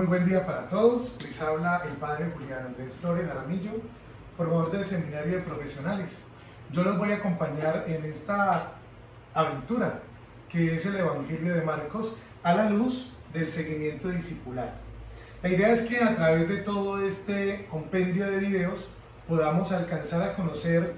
Muy buen día para todos. Les habla el padre Julián Andrés Flores Aramillo, formador del Seminario de Profesionales. Yo los voy a acompañar en esta aventura que es el Evangelio de Marcos a la luz del seguimiento discipular. La idea es que a través de todo este compendio de videos podamos alcanzar a conocer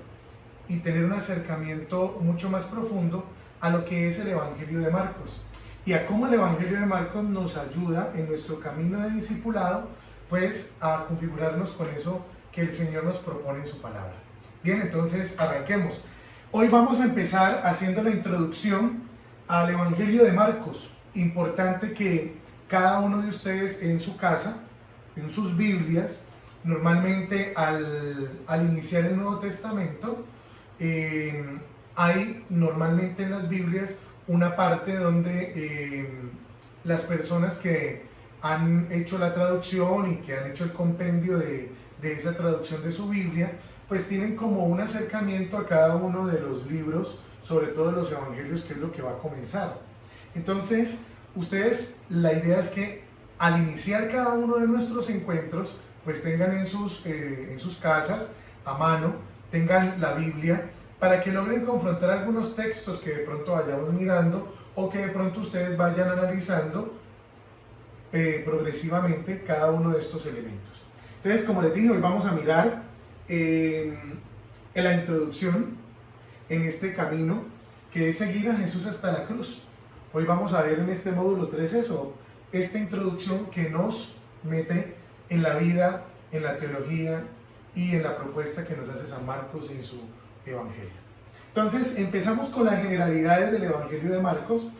y tener un acercamiento mucho más profundo a lo que es el Evangelio de Marcos y a cómo el Evangelio de Marcos nos ayuda en nuestro camino de discipulado, pues a configurarnos con eso que el Señor nos propone en su palabra. Bien, entonces arranquemos. Hoy vamos a empezar haciendo la introducción al Evangelio de Marcos. Importante que cada uno de ustedes en su casa, en sus Biblias, normalmente al iniciar el Nuevo Testamento, hay normalmente en las Biblias una parte donde las personas que han hecho la traducción y que han hecho el compendio de esa traducción de su Biblia, pues tienen como un acercamiento a cada uno de los libros, sobre todo los evangelios, que es lo que va a comenzar. Entonces, ustedes, la idea es que al iniciar cada uno de nuestros encuentros, pues tengan en sus casas, a mano, tengan la Biblia, para que logren confrontar algunos textos que de pronto vayamos mirando o que de pronto ustedes vayan analizando progresivamente cada uno de estos elementos. Entonces, como les dije, hoy vamos a mirar en la introducción en este camino que es seguir a Jesús hasta la cruz. Hoy vamos a ver en este módulo 3 eso, esta introducción que nos mete en la vida, en la teología y en la propuesta que nos hace San Marcos en su Evangelio. Entonces empezamos con las generalidades del Evangelio de Marcos.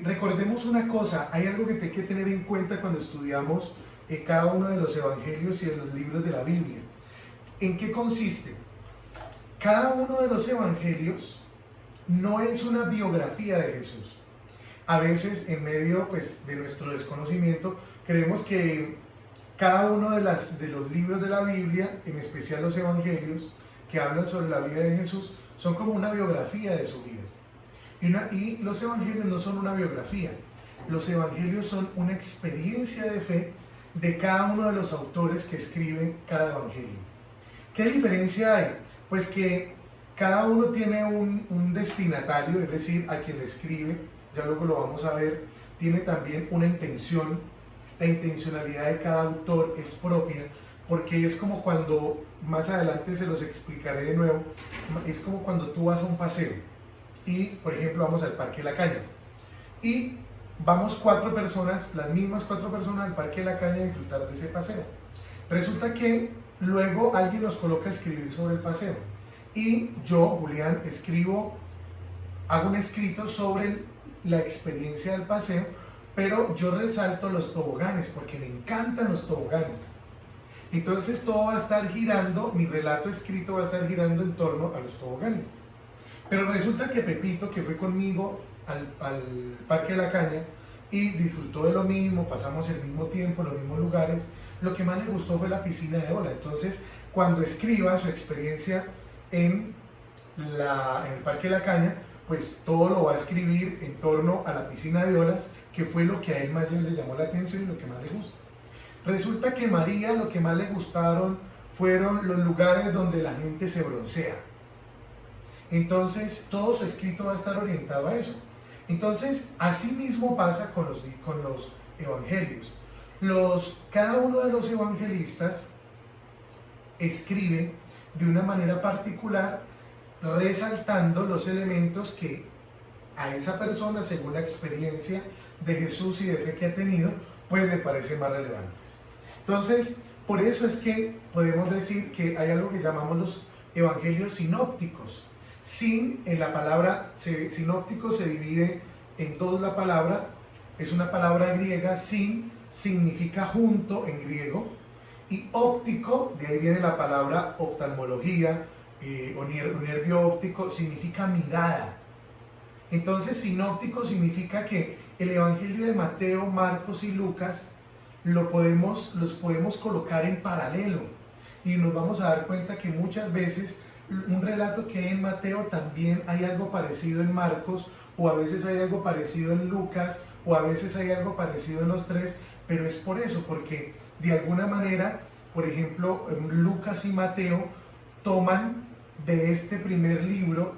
Recordemos una cosa, hay algo que hay que tener en cuenta cuando estudiamos cada uno de los evangelios y de los libros de la Biblia. ¿En qué consiste? Cada uno de los evangelios no es una biografía de Jesús. A veces en medio de nuestro desconocimiento creemos que cada uno de los libros de la Biblia, en especial los evangelios que hablan sobre la vida de Jesús, son como una biografía de su vida. Y los evangelios no son una biografía, los evangelios son una experiencia de fe de cada uno de los autores que escriben cada evangelio. ¿Qué diferencia hay? Pues que cada uno tiene un destinatario, es decir, a quien le escribe, ya luego lo vamos a ver, tiene también una intención. La intencionalidad de cada autor es propia, porque es como cuando, más adelante se los explicaré de nuevo, es como cuando tú vas a un paseo y, por ejemplo, vamos al Parque La Caña y vamos 4 personas, las mismas 4 personas al Parque La Caña a disfrutar de ese paseo. Resulta que luego alguien nos coloca a escribir sobre el paseo y yo, Julián, hago un escrito sobre la experiencia del paseo, pero yo resalto los toboganes porque me encantan los toboganes. Entonces todo va a estar girando, mi relato escrito va a estar girando en torno a los toboganes. Pero resulta que Pepito, que fue conmigo al Parque de la Caña y disfrutó de lo mismo, pasamos el mismo tiempo, los mismos lugares, lo que más le gustó fue la piscina de ola. Entonces, cuando escriba su experiencia en el Parque de la Caña, pues todo lo va a escribir en torno a la piscina de olas, que fue lo que a él más le llamó la atención y lo que más le gusta. Resulta que María lo que más le gustaron fueron los lugares donde la gente se broncea. Entonces todo su escrito va a estar orientado a eso. Entonces así mismo pasa con los evangelios. Cada uno de los evangelistas escribe de una manera particular, resaltando los elementos que a esa persona, según la experiencia de Jesús y de fe que ha tenido, pues le parecen más relevantes. Entonces, por eso es que podemos decir que hay algo que llamamos los evangelios sinópticos. En la palabra sinóptico se divide en dos la palabra, es una palabra griega, significa junto en griego, y óptico, de ahí viene la palabra oftalmología, o nervio óptico, significa mirada. Entonces, sinóptico significa que el evangelio de Mateo, Marcos y Lucas los podemos colocar en paralelo y nos vamos a dar cuenta que muchas veces un relato que hay en Mateo también hay algo parecido en Marcos, o a veces hay algo parecido en Lucas, o a veces hay algo parecido en los tres, pero es por eso, porque de alguna manera, por ejemplo, Lucas y Mateo toman de este primer libro,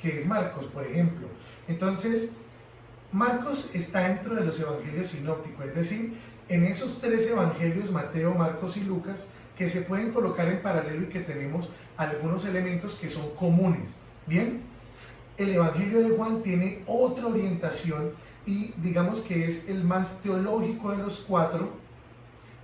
que es Marcos, por ejemplo. Entonces, Marcos está dentro de los evangelios sinópticos, es decir, en esos tres evangelios, Mateo, Marcos y Lucas, que se pueden colocar en paralelo y que tenemos algunos elementos que son comunes. Bien, el evangelio de Juan tiene otra orientación y digamos que es el más teológico de los cuatro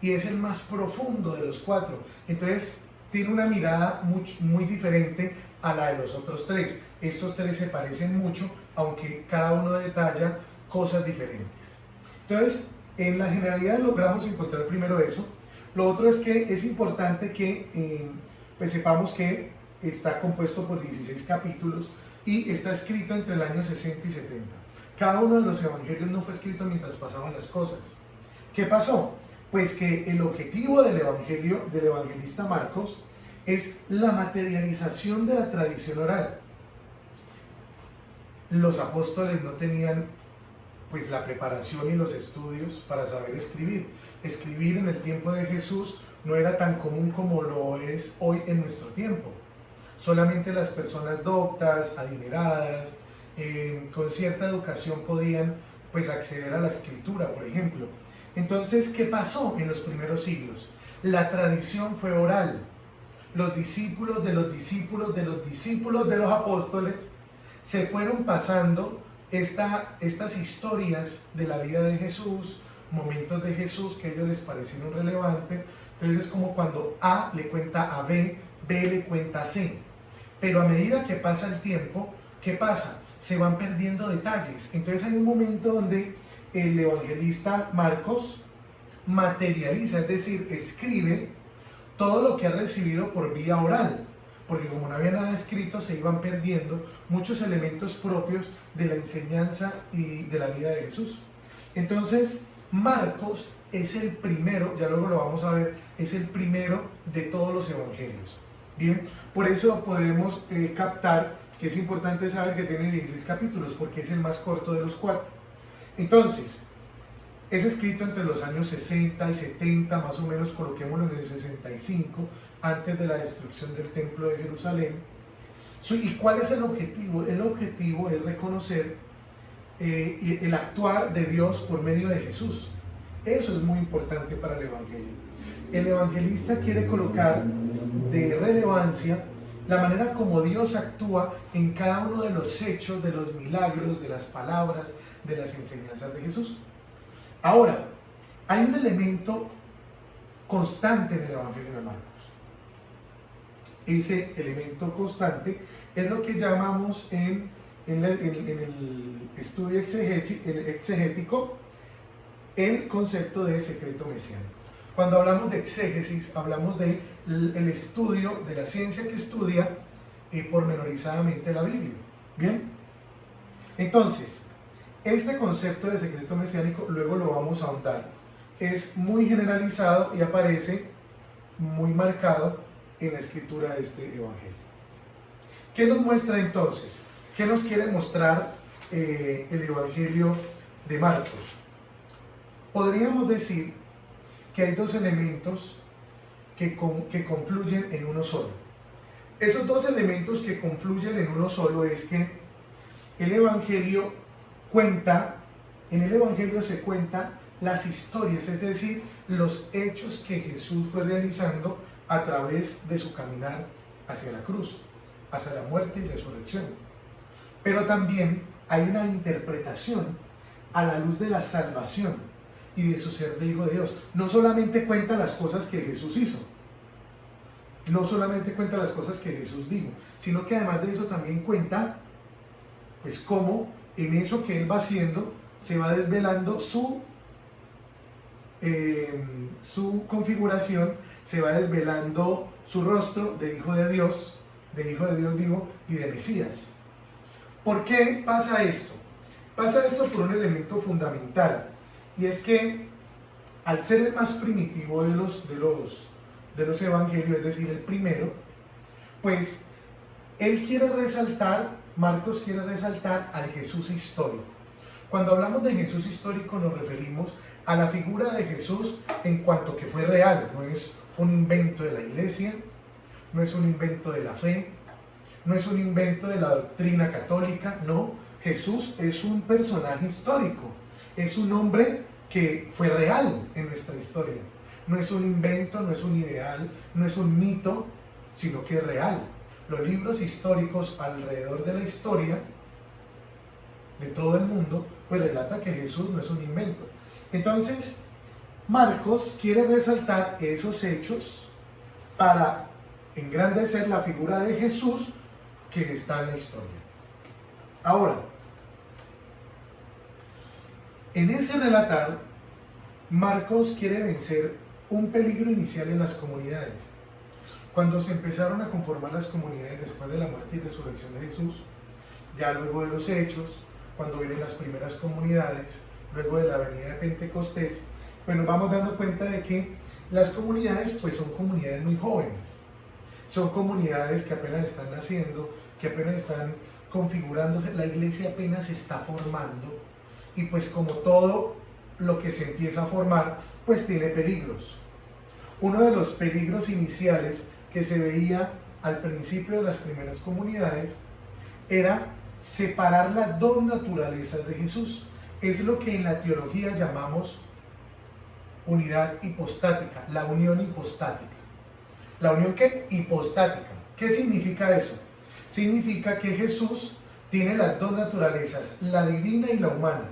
y es el más profundo de los cuatro. Entonces, tiene una mirada muy diferente a la de los otros tres. Estos tres se parecen mucho, aunque cada uno detalla cosas diferentes. Entonces, en la generalidad logramos encontrar primero eso. Lo otro es que es importante que pues sepamos que está compuesto por 16 capítulos y está escrito entre el año 60 y 70. Cada uno de los evangelios no fue escrito mientras pasaban las cosas. ¿Qué pasó? Pues que el objetivo del evangelio del evangelista Marcos es la materialización de la tradición oral. Los apóstoles no tenían pues la preparación y los estudios para saber escribir. Escribir en el tiempo de Jesús no era tan común como lo es hoy en nuestro tiempo. Solamente las personas doctas, adineradas, con cierta educación podían pues acceder a la escritura, por ejemplo. Entonces, ¿qué pasó en los primeros siglos? La tradición fue oral. Los discípulos de los discípulos de los discípulos de los apóstoles se fueron pasando estas historias de la vida de Jesús, momentos de Jesús que a ellos les parecieron relevantes. Entonces es como cuando A le cuenta a B, B le cuenta a C. Pero a medida que pasa el tiempo, ¿qué pasa? Se van perdiendo detalles. Entonces hay un momento donde el evangelista Marcos materializa, es decir, escribe todo lo que ha recibido por vía oral, porque como no había nada escrito se iban perdiendo muchos elementos propios de la enseñanza y de la vida de Jesús. Entonces Marcos es el primero, ya luego lo vamos a ver, es el primero de todos los evangelios. Bien, por eso podemos captar que es importante saber que tiene 16 capítulos, porque es el más corto de los cuatro. Entonces, es escrito entre los años 60 y 70, más o menos, coloquémoslo en el 65, antes de la destrucción del templo de Jerusalén. ¿Y cuál es el objetivo? El objetivo es reconocer el actuar de Dios por medio de Jesús. Eso es muy importante para el evangelio. El evangelista quiere colocar de relevancia la manera como Dios actúa en cada uno de los hechos, de los milagros, de las palabras, de las enseñanzas de Jesús. Ahora, hay un elemento constante en el Evangelio de Marcos. Ese elemento constante es lo que llamamos en el estudio exegético el concepto de secreto mesiánico. Cuando hablamos de exégesis, hablamos del estudio, de la ciencia que estudia pormenorizadamente la Biblia. ¿Bien? Entonces, este concepto de secreto mesiánico, luego lo vamos a ahondar, es muy generalizado y aparece muy marcado en la escritura de este evangelio. ¿Qué nos muestra entonces? ¿Qué nos quiere mostrar el evangelio de Marcos? Podríamos decir que hay dos elementos que confluyen en uno solo. Esos dos elementos que confluyen en uno solo es que el evangelio en el evangelio se cuentan las historias, es decir, los hechos que Jesús fue realizando a través de su caminar hacia la cruz, hacia la muerte y resurrección. Pero también hay una interpretación a la luz de la salvación y de su ser de Hijo de Dios. No solamente cuenta las cosas que Jesús hizo, no solamente cuenta las cosas que Jesús dijo, sino que además de eso también cuenta pues cómo en eso que Él va haciendo se va desvelando su configuración, se va desvelando su rostro de Hijo de Dios vivo y de Mesías. ¿Por qué pasa esto? Pasa esto por un elemento fundamental, y es que al ser el más primitivo de los evangelios, es decir, el primero, pues Marcos quiere resaltar al Jesús histórico. Cuando hablamos de Jesús histórico nos referimos a la figura de Jesús en cuanto que fue real, no es un invento de la iglesia, no es un invento de la fe, no es un invento de la doctrina católica, no. Jesús es un personaje histórico, es un hombre que fue real en nuestra historia. No es un invento, no es un ideal, no es un mito, sino que es real. Los libros históricos alrededor de la historia de todo el mundo, pues relata que Jesús no es un invento. Entonces, Marcos quiere resaltar esos hechos para engrandecer la figura de Jesús que está en la historia. Ahora, en ese relatar, Marcos quiere vencer un peligro inicial en las comunidades. Cuando se empezaron a conformar las comunidades después de la muerte y resurrección de Jesús, ya luego de los hechos, cuando vienen las primeras comunidades, luego de la venida de Pentecostés, pues nos vamos dando cuenta de que las comunidades pues son comunidades muy jóvenes, son comunidades que apenas están naciendo, que apenas están configurándose, la iglesia apenas se está formando y pues como todo lo que se empieza a formar pues tiene peligros. Uno de los peligros iniciales que se veía al principio de las primeras comunidades era separar las dos naturalezas de Jesús. Es lo que en la teología llamamos unidad hipostática, la unión hipostática. ¿La unión qué? Hipostática. ¿Qué significa eso? Significa que Jesús tiene las dos naturalezas, la divina y la humana.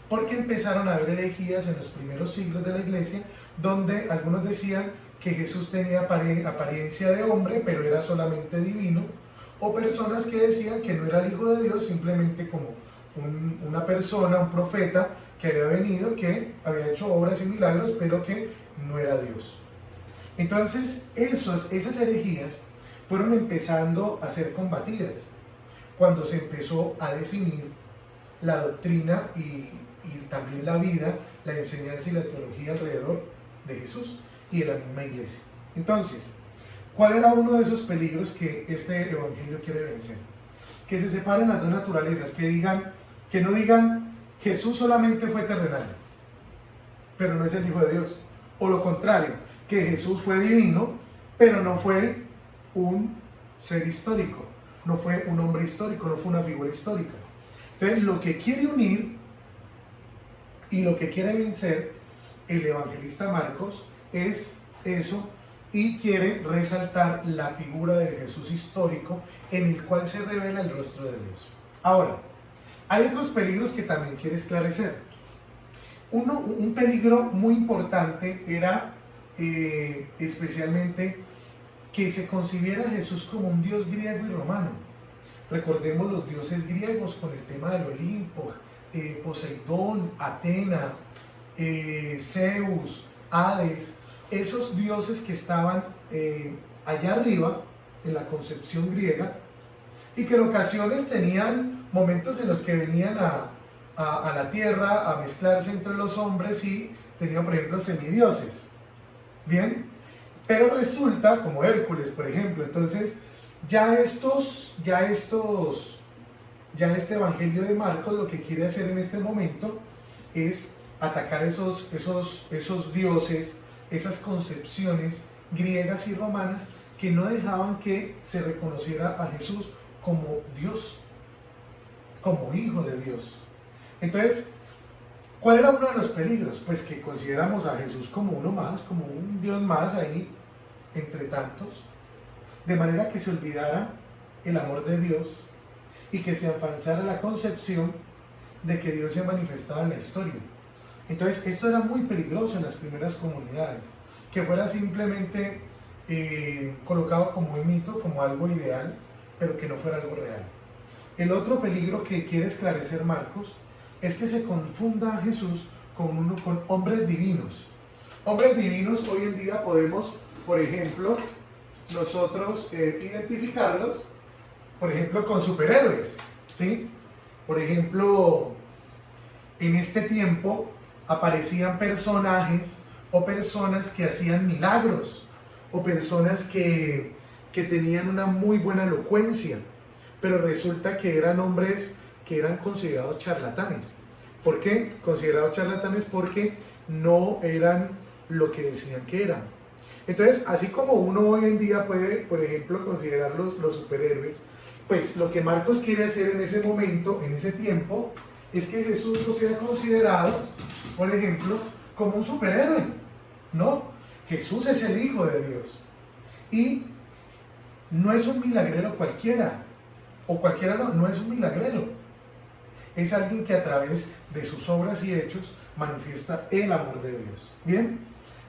Porque empezaron a haber herejías en los primeros siglos de la iglesia, donde algunos decían que Jesús tenía apariencia de hombre, pero era solamente divino, o personas que decían que no era el Hijo de Dios, simplemente como una persona, un profeta que había venido, que había hecho obras y milagros, pero que no era Dios. Entonces, esas herejías fueron empezando a ser combatidas cuando se empezó a definir la doctrina y también la vida, la enseñanza y la teología alrededor de Jesús y de la misma iglesia. Entonces, ¿cuál era uno de esos peligros que este evangelio quiere vencer? Que se separen las dos naturalezas, que no digan Jesús solamente fue terrenal, pero no es el Hijo de Dios. O lo contrario, que Jesús fue divino, pero no fue un ser histórico, no fue un hombre histórico, no fue una figura histórica. Entonces, lo que quiere unir y lo que quiere vencer el evangelista Marcos es eso, y quiere resaltar la figura de Jesús histórico en el cual se revela el rostro de Dios. Ahora, hay otros peligros que también quiere esclarecer. Un peligro muy importante era especialmente que se concibiera a Jesús como un dios griego y romano. Recordemos los dioses griegos con el tema del Olimpo, Poseidón, Atena, Zeus, Hades, esos dioses que estaban allá arriba en la concepción griega y que en ocasiones tenían momentos en los que venían a la tierra a mezclarse entre los hombres y tenían, por ejemplo, semidioses. Bien, pero resulta, como Hércules, por ejemplo, entonces este evangelio de Marcos lo que quiere hacer en este momento es atacar esos dioses, esas concepciones griegas y romanas que no dejaban que se reconociera a Jesús como Dios, como Hijo de Dios. Entonces, ¿cuál era uno de los peligros? Pues que consideramos a Jesús como uno más, como un Dios más ahí entre tantos, de manera que se olvidara el amor de Dios y que se avanzara la concepción de que Dios se manifestaba en la historia. Entonces, esto era muy peligroso en las primeras comunidades, que fuera simplemente colocado como un mito, como algo ideal, pero que no fuera algo real. El otro peligro que quiere esclarecer Marcos es que se confunda a Jesús con hombres divinos. Hombres divinos hoy en día podemos, por ejemplo, nosotros identificarlos, por ejemplo, con superhéroes, ¿sí? Por ejemplo, en este tiempo aparecían personajes o personas que hacían milagros o personas que tenían una muy buena elocuencia, pero resulta que eran hombres que eran considerados charlatanes, ¿Por qué? Considerados charlatanes porque no eran lo que decían que eran. Entonces, así como uno hoy en día puede, por ejemplo, considerar los superhéroes, pues lo que Marcos quiere hacer en ese momento, en ese tiempo, es que Jesús no sea considerado, por ejemplo, como un superhéroe. No, Jesús es el Hijo de Dios. Y no es un milagrero cualquiera, o cualquiera no es un milagrero. Es alguien que a través de sus obras y hechos manifiesta el amor de Dios. ¿Bien?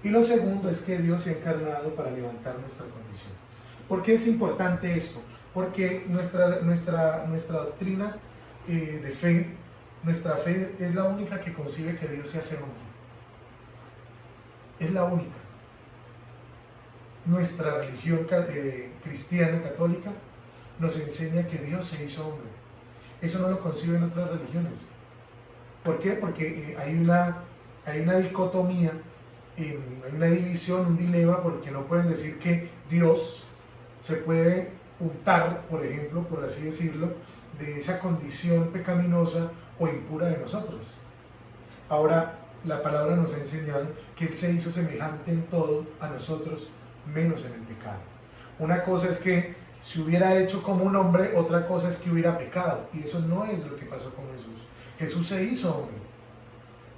Y lo segundo es que Dios se ha encarnado para levantar nuestra condición. ¿Por qué es importante esto? Porque nuestra doctrina de fe, nuestra fe es la única que concibe que Dios se hace hombre. Es la única. Nuestra religión cristiana, católica, nos enseña que Dios se hizo hombre. Eso no lo conciben otras religiones. ¿Por qué? Porque hay una dicotomía, hay una división, un dilema, porque no pueden decir que Dios se puede untar, por ejemplo, por así decirlo, de esa condición pecaminosa o impura de nosotros. Ahora, la palabra nos ha enseñado que Él se hizo semejante en todo a nosotros, menos en el pecado. Una cosa es que se hubiera hecho como un hombre, otra cosa es que hubiera pecado, y eso no es lo que pasó con Jesús. Jesús se hizo hombre,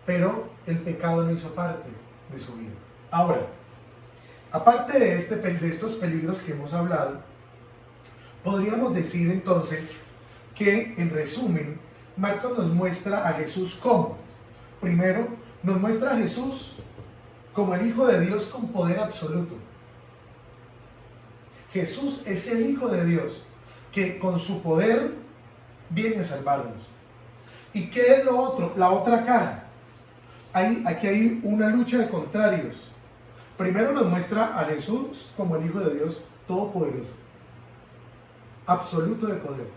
pero el pecado no hizo parte de su vida. Ahora, aparte de estos peligros que hemos hablado, podríamos decir entonces que, en resumen, Marcos nos muestra a Jesús como, primero, nos muestra a Jesús como el Hijo de Dios con poder absoluto. Jesús es el Hijo de Dios que con su poder viene a salvarnos. ¿Y qué es lo otro? La otra cara. Aquí hay una lucha de contrarios. Primero nos muestra a Jesús como el Hijo de Dios todopoderoso, absoluto de poder,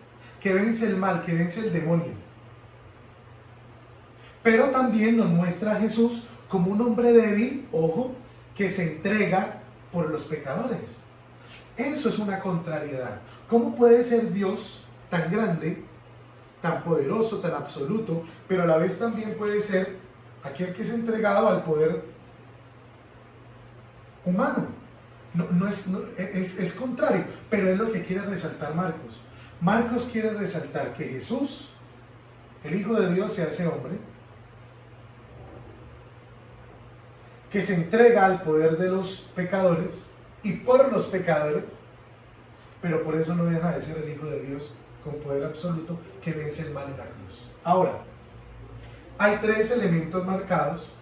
que vence el mal, que vence el demonio. Pero también nos muestra a Jesús como un hombre débil, ojo, que se entrega por los pecadores. Eso es una contrariedad. ¿Cómo puede ser Dios tan grande, tan poderoso, tan absoluto, pero a la vez también puede ser aquel que es entregado al poder humano? Es contrario, pero es lo que quiere resaltar Marcos. Marcos quiere resaltar que Jesús, el Hijo de Dios, se hace hombre, que se entrega al poder de los pecadores y por los pecadores, pero por eso no deja de ser el Hijo de Dios con poder absoluto que vence el mal en la cruz. Ahora, hay tres elementos marcados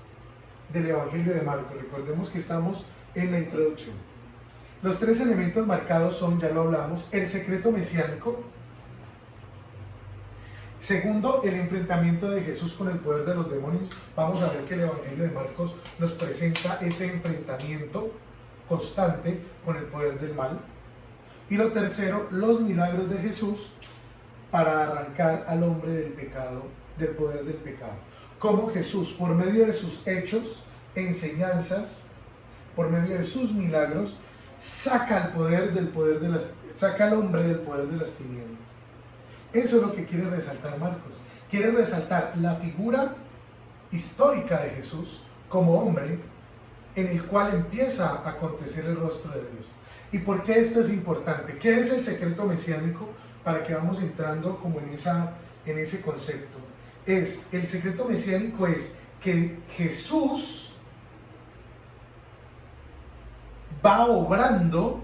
del Evangelio de Marcos. Recordemos que estamos en la introducción. Los tres elementos marcados son, ya lo hablamos, el secreto mesiánico. Segundo, el enfrentamiento de Jesús con el poder de los demonios. Vamos a ver que el Evangelio de Marcos nos presenta ese enfrentamiento constante con el poder del mal. Y lo tercero, los milagros de Jesús para arrancar al hombre del pecado, del poder del pecado. Cómo Jesús, por medio de sus hechos, enseñanzas, por medio de sus milagros, saca al hombre del poder de las tinieblas. Eso es lo que quiere resaltar Marcos. Quiere resaltar la figura histórica de Jesús como hombre, en el cual empieza a acontecer el rostro de Dios. ¿Y por qué esto es importante? ¿Qué es el secreto mesiánico? Para que vamos entrando como en ese concepto. El secreto mesiánico es que Jesús va obrando,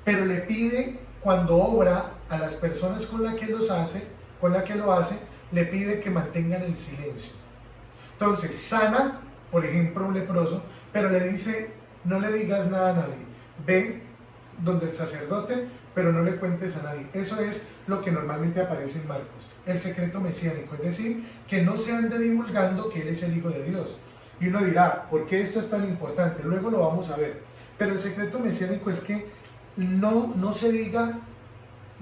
pero le pide, cuando obra, a las personas con las que lo hace, le pide que mantengan el silencio. Entonces, sana, por ejemplo, un leproso, pero le dice, no le digas nada a nadie. Ve donde el sacerdote, pero no le cuentes a nadie. Eso es lo que normalmente aparece en Marcos, el secreto mesiánico, es decir, que no se ande divulgando que Él es el Hijo de Dios. Y uno dirá, ¿por qué esto es tan importante? Luego lo vamos a ver. Pero el secreto mesiánico es que no se diga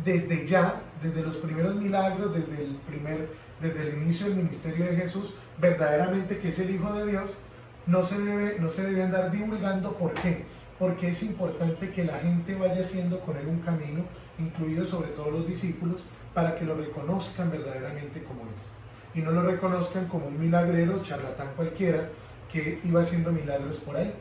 desde ya, desde los primeros milagros, desde el inicio del ministerio de Jesús, verdaderamente que es el Hijo de Dios. No se debe andar divulgando. ¿Por qué? Porque es importante que la gente vaya haciendo con Él un camino, incluidos sobre todo los discípulos, para que lo reconozcan verdaderamente como es. y no lo reconozcan como un milagrero charlatán cualquiera que iba haciendo milagros por ahí.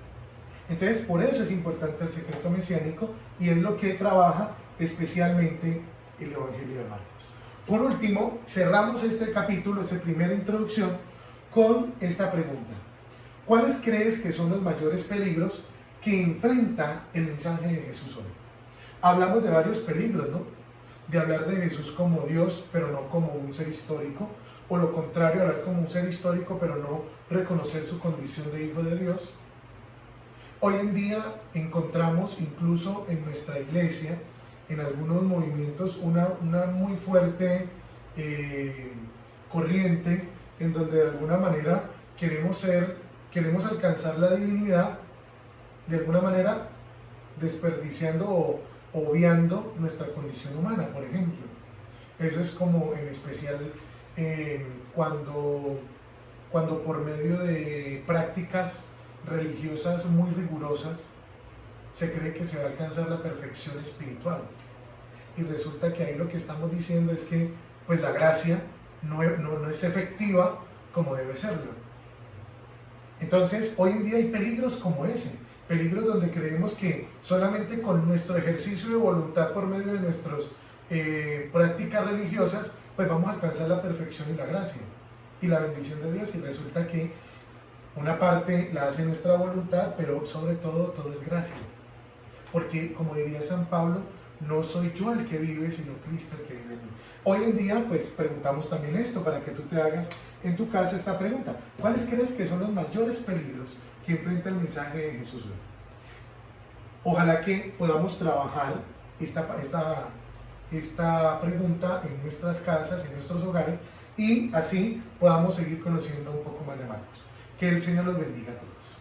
Entonces, por eso es importante el secreto mesiánico y es lo que trabaja especialmente el Evangelio de Marcos. Por último, cerramos este capítulo, esta primera introducción, con esta pregunta. ¿Cuáles crees que son los mayores peligros que enfrenta el mensaje de Jesús hoy? Hablamos de varios peligros, ¿no? De hablar de Jesús como Dios, pero no como un ser histórico, o lo contrario, hablar como un ser histórico, pero no reconocer su condición de hijo de Dios. Hoy en día encontramos incluso en nuestra iglesia, en algunos movimientos, una muy fuerte corriente en donde de alguna manera queremos alcanzar la divinidad, de alguna manera desperdiciando o obviando nuestra condición humana, por ejemplo. Eso es como en especial cuando por medio de prácticas religiosas muy rigurosas se cree que se va a alcanzar la perfección espiritual, y resulta que ahí lo que estamos diciendo es que pues la gracia no es efectiva como debe serlo. Entonces hoy en día hay peligros como ese, peligros donde creemos que solamente con nuestro ejercicio de voluntad por medio de nuestras prácticas religiosas pues vamos a alcanzar la perfección y la gracia y la bendición de Dios, y resulta que una parte la hace nuestra voluntad, pero sobre todo es gracia. Porque, como diría San Pablo, no soy yo el que vive, sino Cristo el que vive en mí. Hoy en día, pues, preguntamos también esto, para que tú te hagas en tu casa esta pregunta. ¿Cuáles crees que son los mayores peligros que enfrenta el mensaje de Jesús hoy? Ojalá que podamos trabajar esta pregunta en nuestras casas, en nuestros hogares, y así podamos seguir conociendo un poco más de Marcos. Que el Señor los bendiga a todos.